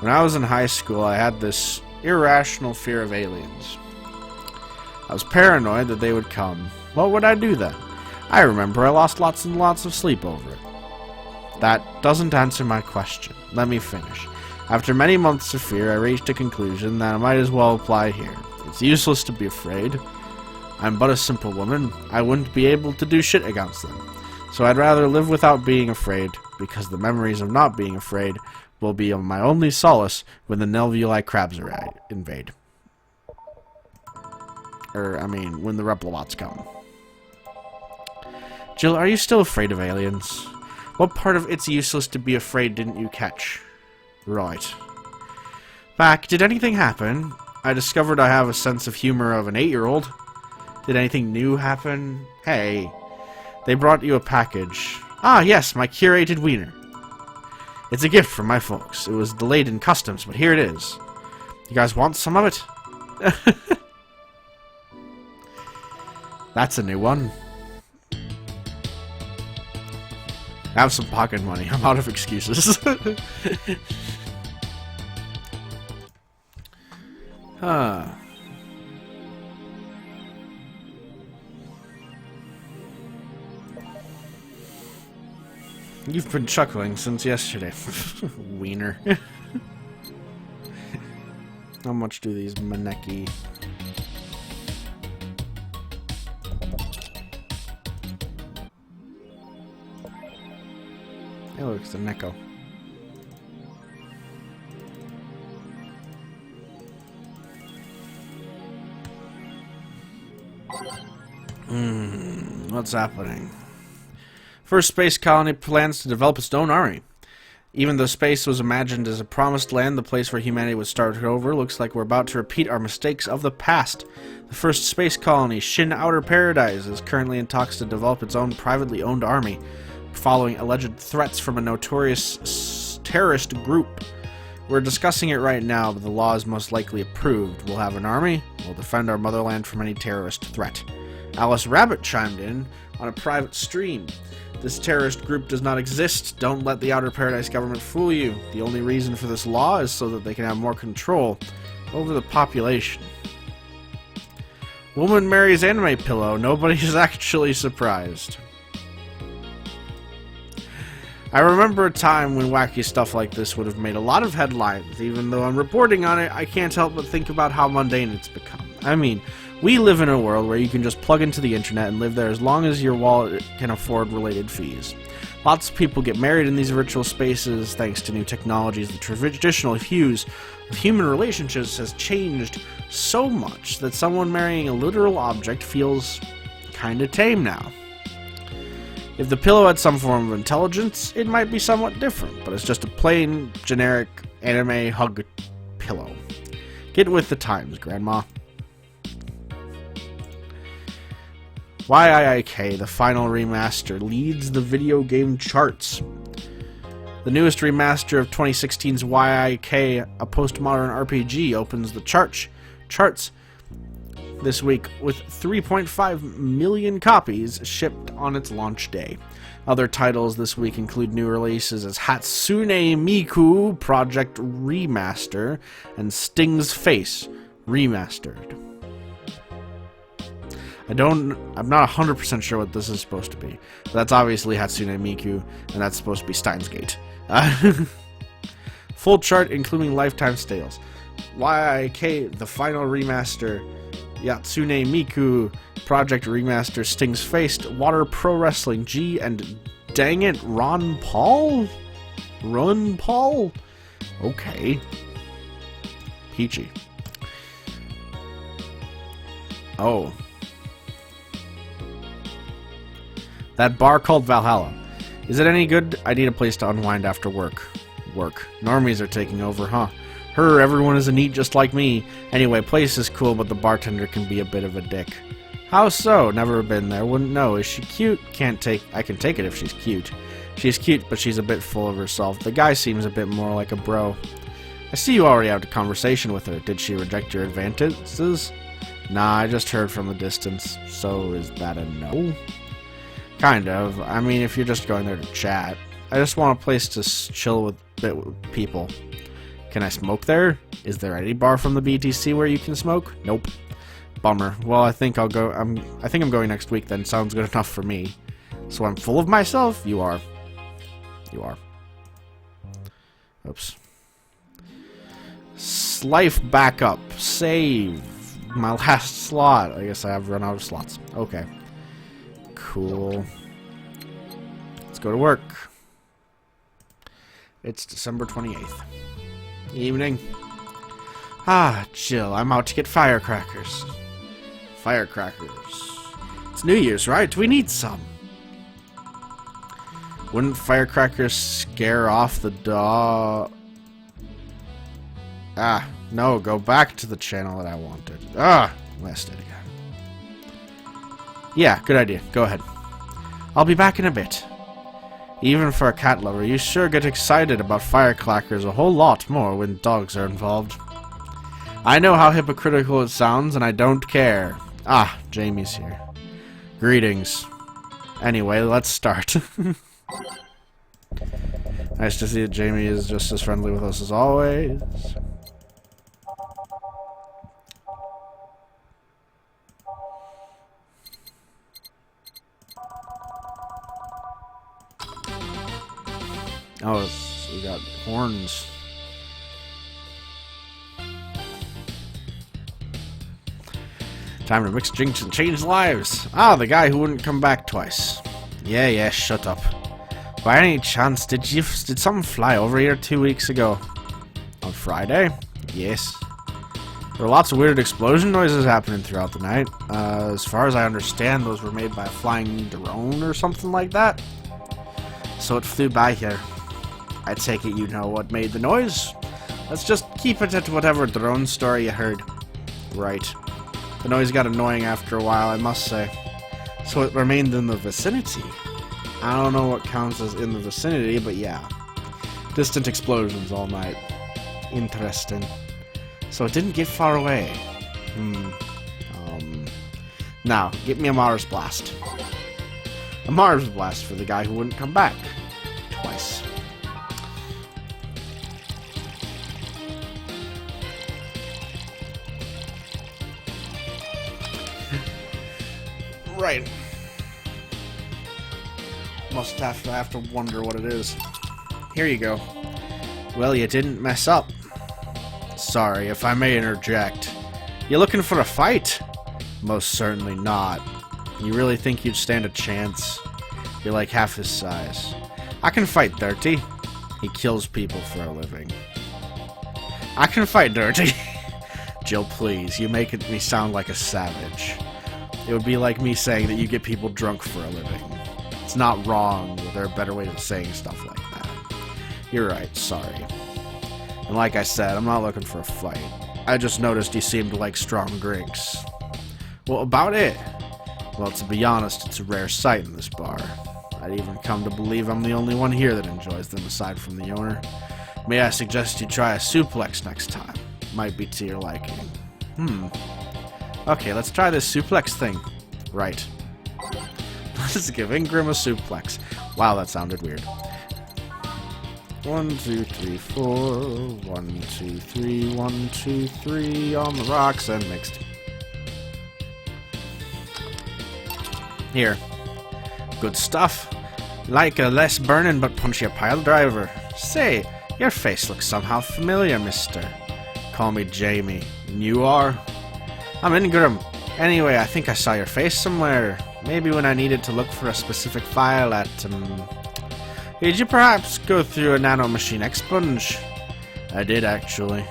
When I was in high school, I had this irrational fear of aliens. I was paranoid that they would come. What would I do then? I remember I lost lots and lots of sleep over it. That doesn't answer my question. Let me finish. After many months of fear, I reached a conclusion that I might as well apply here. It's useless to be afraid. I'm but a simple woman. I wouldn't be able to do shit against them. So I'd rather live without being afraid, because the memories of not being afraid will be my only solace when the Nelvuli crabs invade. When the Replibots come. Jill, are you still afraid of aliens? What part of it's useless to be afraid didn't you catch? Right. Back, did anything happen? I discovered I have a sense of humor of an 8-year-old. Did anything new happen? Hey, they brought you a package. Ah, yes, my curated wiener. It's a gift from my folks. It was delayed in customs, but here it is. You guys want some of it? That's a new one. Have some pocket money. I'm out of excuses. Huh. You've been chuckling since yesterday. Wiener. How much do these Maneki? Hey, look, it's a Neko. What's happening? First space colony plans to develop its own army. Even though space was imagined as a promised land, the place where humanity would start over, looks like we're about to repeat our mistakes of the past. The first space colony, Shin Outer Paradise, is currently in talks to develop its own privately owned army, following alleged threats from a notorious terrorist group. We're discussing it right now, but the law is most likely approved. We'll have an army. We'll defend our motherland from any terrorist threat. Alice Rabbit chimed in. on a private stream. This terrorist group does not exist. Don't let the Outer Paradise government fool you. The only reason for this law is so that they can have more control over the population. Woman marries anime pillow. Nobody's actually surprised. I remember a time when wacky stuff like this would have made a lot of headlines. Even though I'm reporting on it, I can't help but think about how mundane it's become. I mean, we live in a world where you can just plug into the internet and live there as long as your wallet can afford related fees. Lots of people get married in these virtual spaces thanks to new technologies. The traditional hues of human relationships has changed so much that someone marrying a literal object feels kinda tame now. If the pillow had some form of intelligence, it might be somewhat different, but it's just a plain, generic anime hug pillow. Get with the times, Grandma. YIIK, the final remaster, leads the video game charts. The newest remaster of 2016's YIIK, a postmodern RPG, opens the charts this week with 3.5 million copies shipped on its launch day. Other titles this week include new releases as Hatsune Miku Project Remaster and Sting's Face Remastered. I'm not 100% sure what this is supposed to be. But that's obviously Hatsune Miku, and that's supposed to be Steins Gate. Full chart including lifetime sales. YIK, the final remaster, Yatsune Miku, Project Remaster, Sting's Face, Water Pro Wrestling G, and dang it, Ron Paul? Run Paul? Okay. Peachy. Oh. That bar called Valhalla. Is it any good? I need a place to unwind after work. Normies are taking over, huh? Everyone is a neat just like me. Anyway, place is cool, but the bartender can be a bit of a dick. How so? Never been there. Wouldn't know. Is she cute? I can take it if she's cute. She's cute, but she's a bit full of herself. The guy seems a bit more like a bro. I see you already had a conversation with her. Did she reject your advances? Nah, I just heard from a distance. So is that a no? Kind of. I mean, if you're just going there to chat. I just want a place to chill with people. Can I smoke there? Is there any bar from the BTC where you can smoke? Nope. Bummer. Well, I think I'll go. I think I'm going next week then. Sounds good enough for me. So I'm full of myself? You are. Oops. Life backup. Save. My last slot. I guess I have run out of slots. Okay. Cool. Let's go to work. It's December 28th. Evening. Ah, Jill, I'm out to get firecrackers. Firecrackers. It's New Year's, right? We need some. Wouldn't firecrackers scare off the dog? Ah, no, go back to the channel that I wanted. Ah, messed it again. Yeah, good idea. Go ahead. I'll be back in a bit. Even for a cat lover, you sure get excited about firecrackers a whole lot more when dogs are involved. I know how hypocritical it sounds, and I don't care. Ah, Jamie's here. Greetings. Anyway, let's start. Nice to see that Jamie is just as friendly with us as always. Oh, we got horns. Time to mix drinks and change lives. Ah, the guy who wouldn't come back twice. Yeah, shut up. By any chance, did something fly over here 2 weeks ago? On Friday? Yes. There were lots of weird explosion noises happening throughout the night. As far as I understand, those were made by a flying drone or something like that. So it flew by here. I take it you know what made the noise. Let's just keep it at whatever drone story you heard. Right. The noise got annoying after a while, I must say. So it remained in the vicinity. I don't know what counts as in the vicinity, but yeah. Distant explosions all night. Interesting. So it didn't get far away. Now, get me a Mars Blast. A Mars blast for the guy who wouldn't come back. Twice. Right. Must have to wonder what it is. Here you go. Well, you didn't mess up. Sorry, if I may interject. You looking for a fight? Most certainly not. You really think you'd stand a chance? You're like half his size. I can fight Dirty. He kills people for a living. I can fight Dirty. Jill, please. You make me sound like a savage. It would be like me saying that you get people drunk for a living. It's not wrong, but there are better ways of saying stuff like that. You're right, sorry. And like I said, I'm not looking for a fight. I just noticed you seem to like strong drinks. Well, about it? Well, to be honest, it's a rare sight in this bar. I'd even come to believe I'm the only one here that enjoys them aside from the owner. May I suggest you try a suplex next time? Might be to your liking. Okay, let's try this suplex thing. Right. Let's give Ingram a suplex. Wow, that sounded weird. 1, 2, 3, 4. 1, 2, 3. 1, 2, 3. On the rocks and mixed. Here. Good stuff. Like a less burning but punchier pile driver. Say, your face looks somehow familiar, mister. Call me Jamie. And you are? I'm Ingram. Anyway, I think I saw your face somewhere. Maybe when I needed to look for a specific file at, Did you perhaps go through a nanomachine expunge? I did, actually.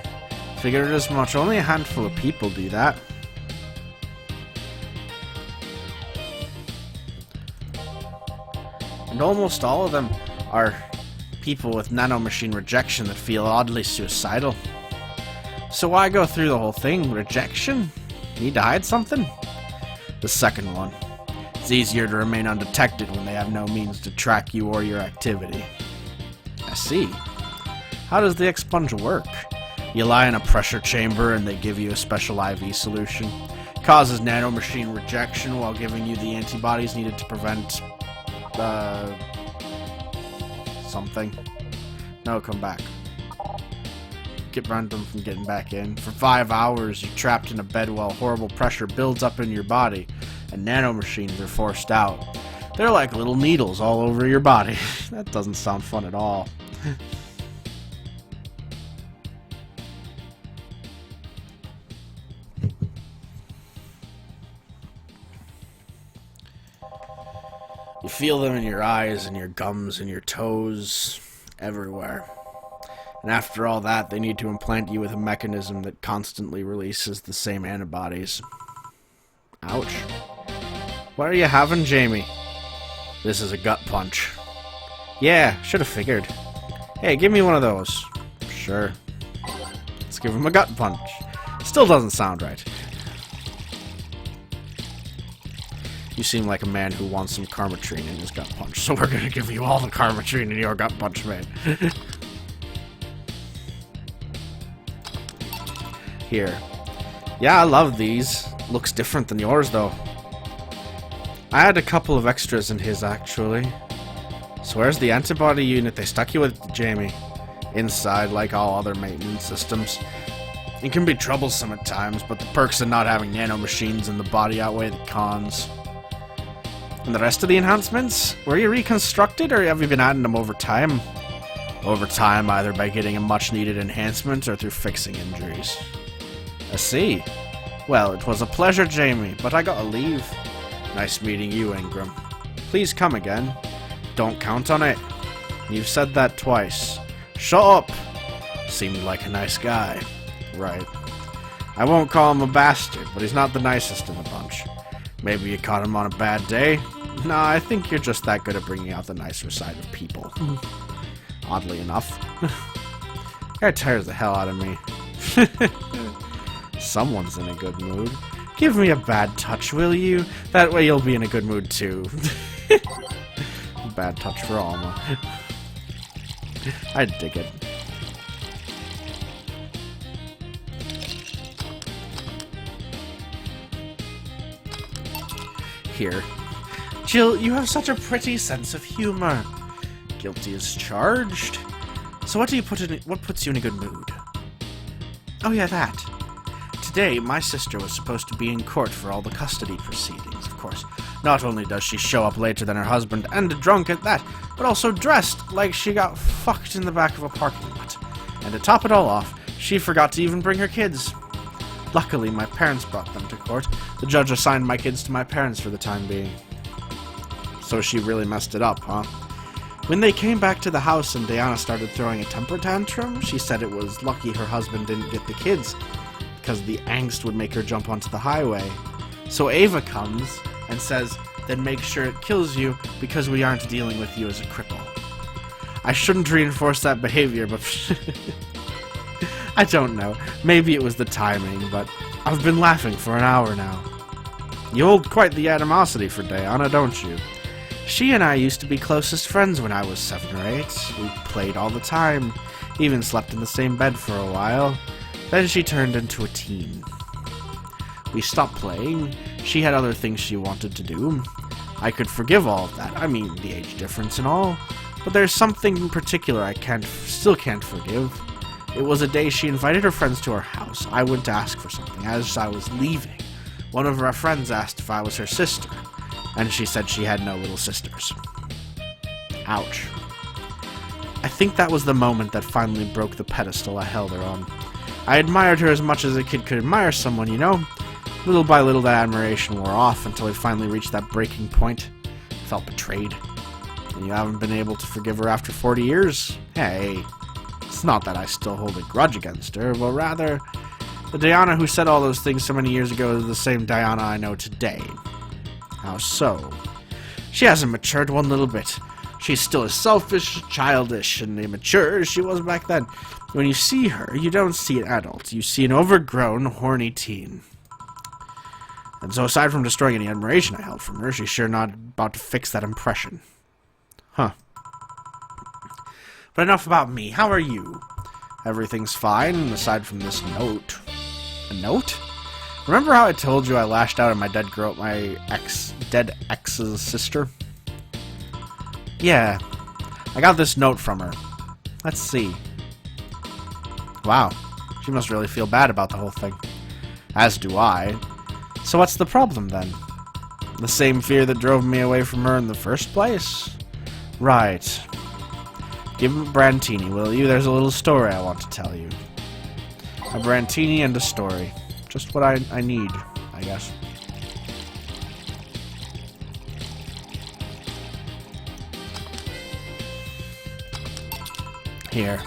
Figured as much. Only a handful of people do that. And almost all of them are people with nanomachine rejection that feel oddly suicidal. So why go through the whole thing? Rejection? Need to hide something? The second one. It's easier to remain undetected when they have no means to track you or your activity. I see. How does the expunge work? You lie in a pressure chamber and they give you a special IV solution. It causes nanomachine rejection while giving you the antibodies needed to prevent... something. No, come back. Get random from getting back in. For 5 hours, you're trapped in a bed while horrible pressure builds up in your body, and nanomachines are forced out. They're like little needles all over your body. That doesn't sound fun at all. You feel them in your eyes and your gums and your toes, everywhere. And after all that, they need to implant you with a mechanism that constantly releases the same antibodies. Ouch. What are you having, Jamie? This is a gut punch. Yeah, should have figured. Hey, give me one of those. Sure. Let's give him a gut punch. Still doesn't sound right. You seem like a man who wants some karmatrine in his gut punch, so we're gonna give you all the karmatrine in your gut punch, man. Here. Yeah, I love these. Looks different than yours, though. I had a couple of extras in his, actually. So where's the antibody unit they stuck you with, Jamie? Inside, like all other maintenance systems. It can be troublesome at times, but the perks of not having nanomachines in the body outweigh the cons. And the rest of the enhancements? Were you reconstructed, or have you been adding them over time? Over time, either by getting a much-needed enhancement or through fixing injuries. I see. Well, it was a pleasure, Jamie, but I gotta leave. Nice meeting you, Ingram. Please come again. Don't count on it. You've said that twice. Shut up! Seemed like a nice guy. Right. I won't call him a bastard, but he's not the nicest in the bunch. Maybe you caught him on a bad day? Nah, I think you're just that good at bringing out the nicer side of people. Oddly enough. That tires the hell out of me. Someone's in a good mood. Give me a bad touch, will you? That way you'll be in a good mood too. Bad touch for Alma. I dig it. Here. Jill, you have such a pretty sense of humor. Guilty as charged. So what puts you in a good mood? Oh yeah, that. Today, my sister was supposed to be in court for all the custody proceedings, of course. Not only does she show up later than her husband, and drunk at that, but also dressed like she got fucked in the back of a parking lot. And to top it all off, she forgot to even bring her kids. Luckily, my parents brought them to court. The judge assigned my kids to my parents for the time being. So she really messed it up, huh? When they came back to the house and Diana started throwing a temper tantrum, she said it was lucky her husband didn't get the kids, because the angst would make her jump onto the highway. So Ava comes and says, then make sure it kills you, because we aren't dealing with you as a cripple. I shouldn't reinforce that behavior, but I don't know. Maybe it was the timing, but I've been laughing for an hour now. You hold quite the animosity for Diana, don't you? She and I used to be closest friends when I was 7 or 8. We played all the time, even slept in the same bed for a while. Then she turned into a teen. We stopped playing. She had other things she wanted to do. I could forgive all of that. I mean, the age difference and all. But there's something in particular I still can't forgive. It was a day she invited her friends to her house. I went to ask for something. As I was leaving, one of our friends asked if I was her sister, and she said she had no little sisters. Ouch. I think that was the moment that finally broke the pedestal I held her on. I admired her as much as a kid could admire someone, you know? Little by little that admiration wore off until I finally reached that breaking point. I felt betrayed. And you haven't been able to forgive her after 40 years? Hey, it's not that I still hold a grudge against her, but rather, the Diana who said all those things so many years ago is the same Diana I know today. How so? She hasn't matured one little bit. She's still as selfish, childish, and immature as she was back then. When you see her, you don't see an adult. You see an overgrown, horny teen. And so aside from destroying any admiration I held from her, she's sure not about to fix that impression. Huh. But enough about me. How are you? Everything's fine, aside from this note. A note? Remember how I told you I lashed out at my dead ex's sister? Yeah. I got this note from her. Let's see. Wow. She must really feel bad about the whole thing. As do I. So what's the problem, then? The same fear that drove me away from her in the first place? Right. Give him a Brantini, will you? There's a little story I want to tell you. A Brantini and a story. Just what I need, I guess. Here.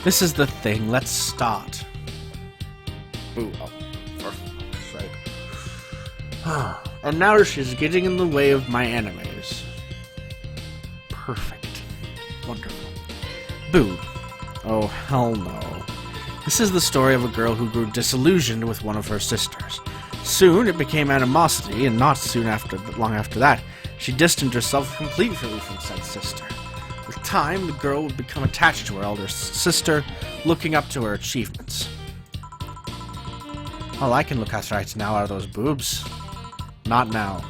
This is the thing. Let's start. Ooh, oh, for fuck's sake. And now she's getting in the way of my enemies. Perfect. Wonderful. Boo. Oh, hell no. This is the story of a girl who grew disillusioned with one of her sisters. Soon it became animosity, and not long after that, she distanced herself completely from said sister. With time, the girl would become attached to her elder sister, looking up to her achievements. All I can look at right now are those boobs. Not now.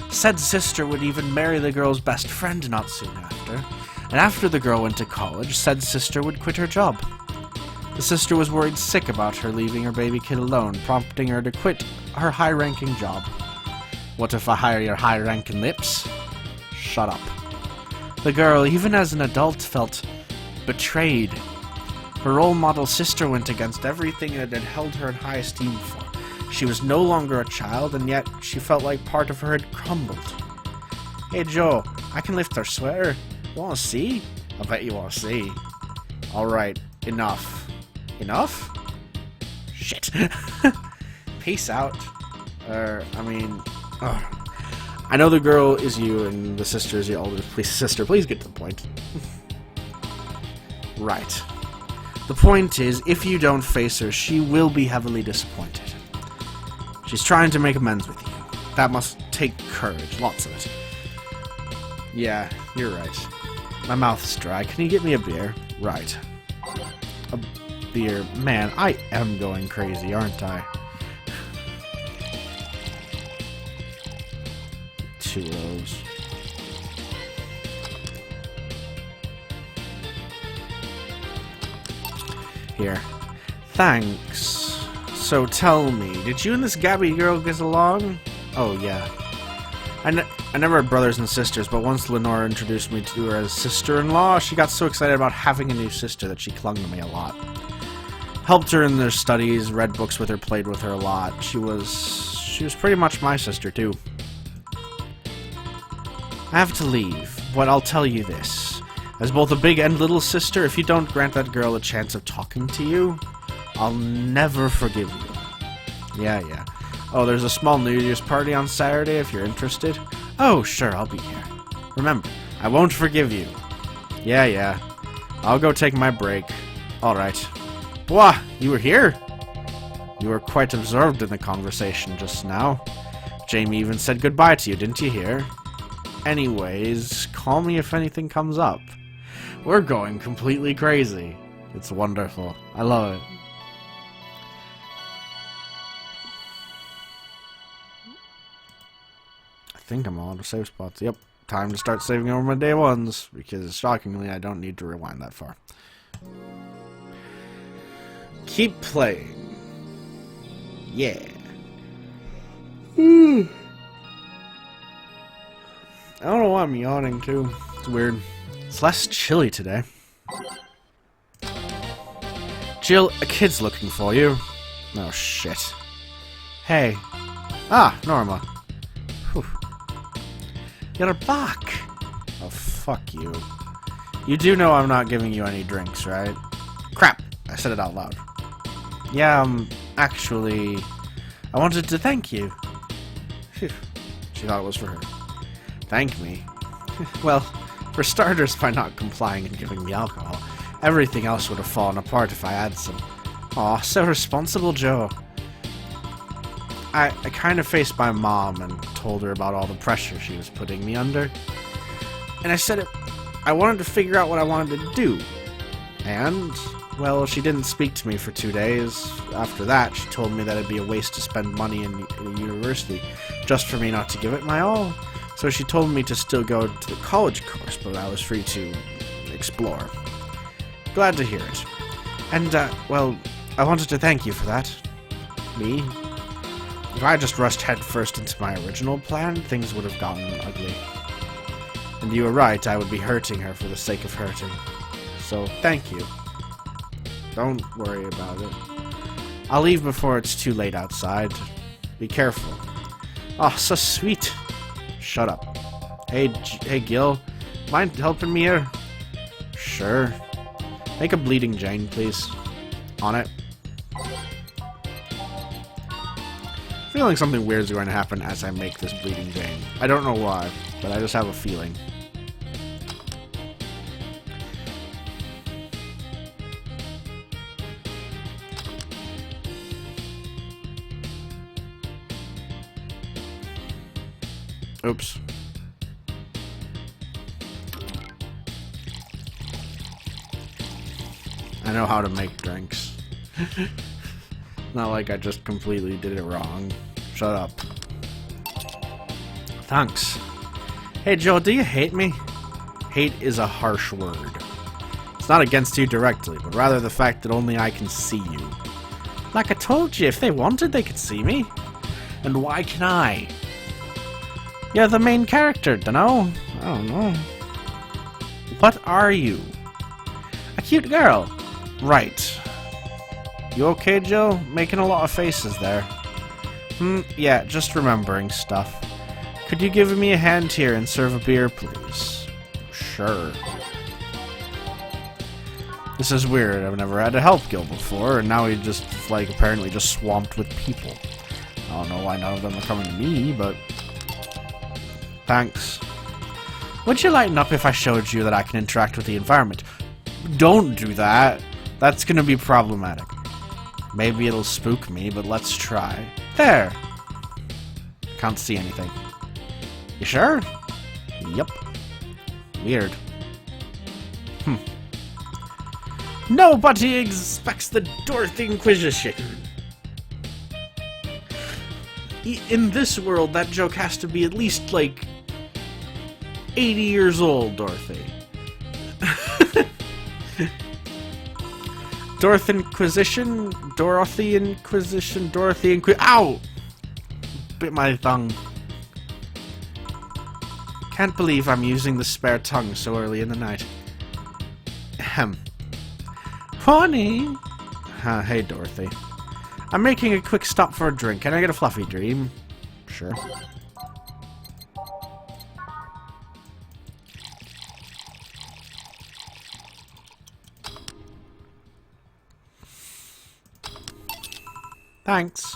Said sister would even marry the girl's best friend not soon after, and after the girl went to college, said sister would quit her job. The sister was worried sick about her leaving her baby kid alone, prompting her to quit her high-ranking job. What if I hire your high-ranking lips? Shut up. The girl, even as an adult, felt betrayed. Her role model sister went against everything it had held her in high esteem for. She was no longer a child, and yet she felt like part of her had crumbled. Hey Joe, I can lift her sweater. You wanna see? I bet you wanna see. Alright, enough. Enough? Shit. Peace out. I know the girl is you and the sister is your older sister. Please get to the point. Right. The point is, if you don't face her, she will be heavily disappointed. She's trying to make amends with you. That must take courage. Lots of it. Yeah, you're right. My mouth's dry. Can you get me a beer? Right. A beer. Man, I am going crazy, aren't I? 2 rows. Here. Thanks. So tell me, did you and this Gabby girl get along? Oh, yeah. I never had brothers and sisters, but once Lenore introduced me to her as sister-in-law, she got so excited about having a new sister that she clung to me a lot. Helped her in their studies, read books with her, played with her a lot. She was pretty much my sister, too. I have to leave, but I'll tell you this. As both a big and little sister, if you don't grant that girl a chance of talking to you, I'll never forgive you. Yeah. Oh, there's a small New Year's party on Saturday if you're interested. Oh, sure, I'll be here. Remember, I won't forgive you. Yeah. I'll go take my break. Alright. Wah, you were here? You were quite absorbed in the conversation just now. Jamie even said goodbye to you, didn't you hear? Anyways, call me if anything comes up. We're going completely crazy. It's wonderful. I love it. I think I'm all out of save spots. Yep. Time to start saving over my day ones, because shockingly I don't need to rewind that far. Keep playing. Yeah. I don't know why I'm yawning too. It's weird. It's less chilly today. Jill, a kid's looking for you. Oh shit. Hey. Ah, Norma. Whew. You're back. Oh, fuck you. You do know I'm not giving you any drinks, right? Crap. I said it out loud. Yeah, actually, I wanted to thank you. Phew. She thought it was for her. Thank me? Well, for starters, by not complying and giving me alcohol. Everything else would have fallen apart if I had some. Aw, so responsible, Joe. I kind of faced my mom and told her about all the pressure she was putting me under. And I said I wanted to figure out what I wanted to do. And, well, she didn't speak to me for 2 days. After that, she told me that it'd be a waste to spend money in a university just for me not to give it my all. So she told me to still go to the college course, but I was free to explore. Glad to hear it. And, well, I wanted to thank you for that. Me? If I just rushed headfirst into my original plan, things would have gotten ugly. And you were right, I would be hurting her for the sake of hurting. So, thank you. Don't worry about it. I'll leave before it's too late outside. Be careful. Oh, so sweet. Shut up. Hey, Gil. Mind helping me here? Sure. Make a bleeding Jane, please. On it. Feeling something weird is going to happen as I make this bleeding Jane. I don't know why, but I just have a feeling. Oops. I know how to make drinks. Not like I just completely did it wrong. Shut up. Thanks. Hey Joe, do you hate me? Hate is a harsh word. It's not against you directly, but rather the fact that only I can see you. Like I told you, if they wanted, they could see me. And why can I? You're the main character, dunno? I don't know. What are you? A cute girl. Right. You okay, Jill? Making a lot of faces there. Yeah, just remembering stuff. Could you give me a hand here and serve a beer, please? Sure. This is weird. I've never had to help Gil before, and now he just, like, apparently just swamped with people. I don't know why none of them are coming to me, but... Thanks. Would you lighten up if I showed you that I can interact with the environment? Don't do that. That's gonna be problematic. Maybe it'll spook me, but let's try. There! Can't see anything. You sure? Yep. Weird. Nobody expects the Dorothy Inquisition. In this world, that joke has to be at least, like, 80 years old, Dorothy. Dorothy Inquisition? Ow! Bit my tongue. Can't believe I'm using the spare tongue so early in the night. Ahem. Honey! Hey, Dorothy. I'm making a quick stop for a drink. Can I get a fluffy dream? Sure. Thanks.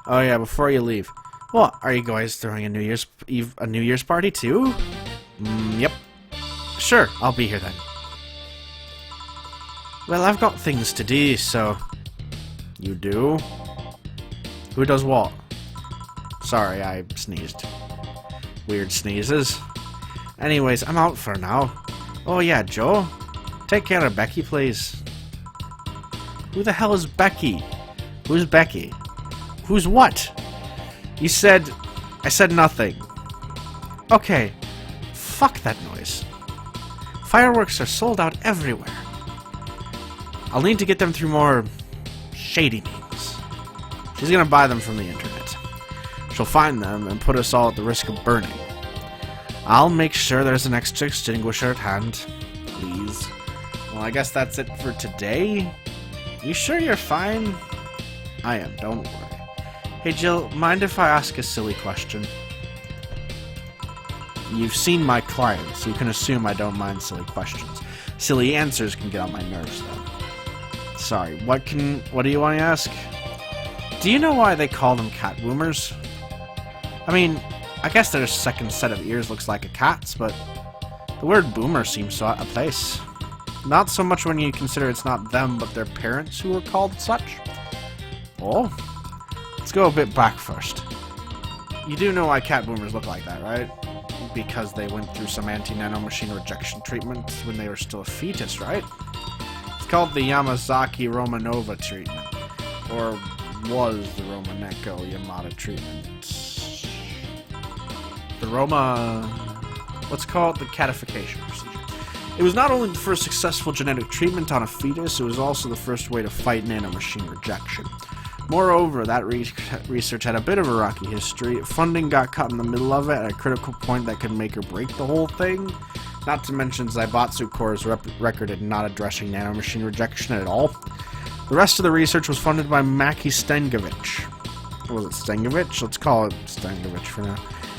Oh yeah, before you leave. What, are you guys throwing a New Year's party too? Yep. Sure, I'll be here then. Well, I've got things to do, so... You do? Who does what? Sorry, I sneezed. Weird sneezes. Anyways, I'm out for now. Oh yeah, Joe. Take care of Becky, please. Who the hell is Becky? Who's Becky? Who's what? You said... I said nothing. Okay. Fuck that noise. Fireworks are sold out everywhere. I'll need to get them through more... shady means. She's gonna buy them from the internet. She'll find them and put us all at the risk of burning. I'll make sure there's an extra extinguisher at hand. Please. Well, I guess that's it for today. You sure you're fine? I am, don't worry. Hey Jill, mind if I ask a silly question? You've seen my clients, you can assume I don't mind silly questions. Silly answers can get on my nerves though. Sorry, what do you want to ask? Do you know why they call them cat boomers? I mean, I guess their second set of ears looks like a cat's, but the word boomer seems so out of place. Not so much when you consider it's not them, but their parents who were called such. Oh? Let's go a bit back first. You do know why cat boomers look like that, right? Because they went through some anti-nanomachine rejection treatment when they were still a fetus, right? It's called the Yamazaki-Romanova treatment. Or was the Romaneko-Yamada treatment. The what's called the catification procedure. It was not only the first successful genetic treatment on a fetus, it was also the first way to fight nanomachine rejection. Moreover, that research had a bit of a rocky history. Funding got cut in the middle of it at a critical point that could make or break the whole thing. Not to mention Zaibatsu Corps' record in not addressing nanomachine rejection at all. The rest of the research was funded by Maki Stengovich. Was it Stengovich? Let's call it Stengovich for now.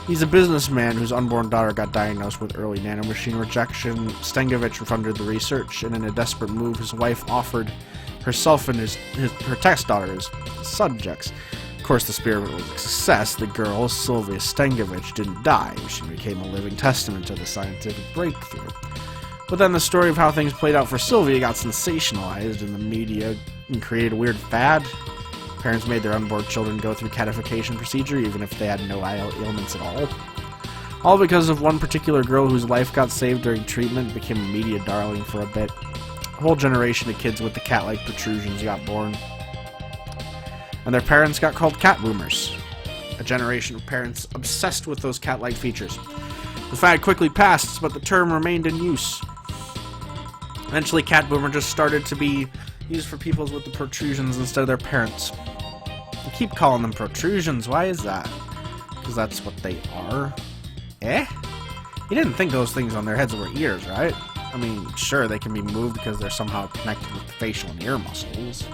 He's a businessman whose unborn daughter got diagnosed with early nanomachine rejection. Stengovich funded the research, and in a desperate move, his wife offered herself and her test daughter as subjects. Of course, the experiment was a success. The girl, Sylvia Stengovich, didn't die. She became a living testament to the scientific breakthrough. But then the story of how things played out for Sylvia got sensationalized in the media and created a weird fad. Parents made their unborn children go through catification procedure even if they had no ailments at all. All because of one particular girl whose life got saved during treatment, became a media darling for a bit. A whole generation of kids with the cat-like protrusions got born. And their parents got called cat boomers. A generation of parents obsessed with those cat-like features. The fad quickly passed, but the term remained in use. Eventually, cat boomer just started to be used for people with the protrusions instead of their parents. I keep calling them protrusions. Why is that? Because that's what they are. Eh? You didn't think those things on their heads were ears, right? I mean, sure, they can be moved because they're somehow connected with the facial and ear muscles.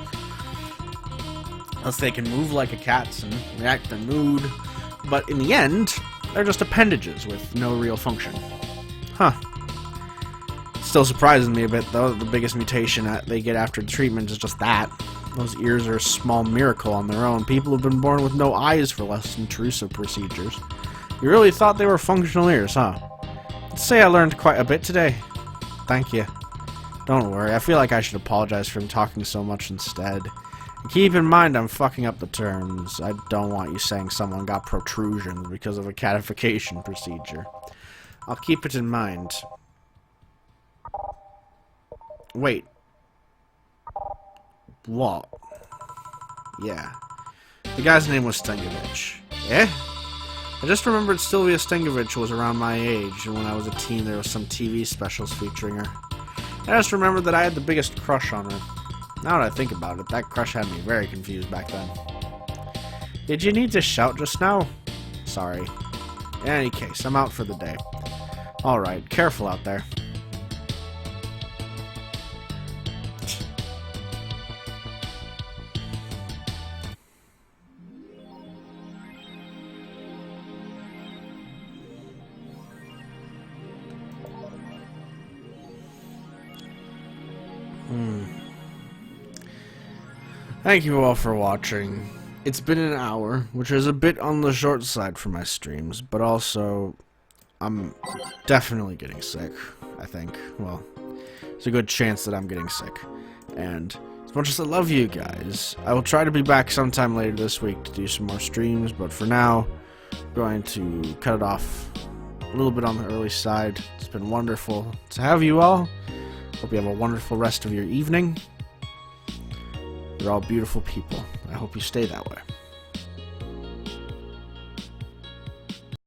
Unless they can move like a cat's and react to mood. But in the end, they're just appendages with no real function. Huh. Still surprises me a bit, though. The biggest mutation they get after treatment is just that. Those ears are a small miracle on their own. People have been born with no eyes for less intrusive procedures. You really thought they were functional ears, huh? Let's say I learned quite a bit today. Thank you. Don't worry, I feel like I should apologize for talking so much instead. And keep in mind I'm fucking up the terms. I don't want you saying someone got protrusions because of a catification procedure. I'll keep it in mind. Wait. What? Yeah. The guy's name was Stengovich. Eh? I just remembered Sylvia Stengovich was around my age, and when I was a teen there was some TV specials featuring her. I just remembered that I had the biggest crush on her. Now that I think about it, that crush had me very confused back then. Did you need to shout just now? Sorry. In any case, I'm out for the day. Alright, careful out there. Thank you all for watching. It's been an hour, which is a bit on the short side for my streams, but also I'm definitely getting sick, I think. Well, there's a good chance that I'm getting sick. And as much as I love you guys, I will try to be back sometime later this week to do some more streams, but for now, I'm going to cut it off a little bit on the early side. It's been wonderful to have you all. Hope you have a wonderful rest of your evening. You're all beautiful people. I hope you stay that way.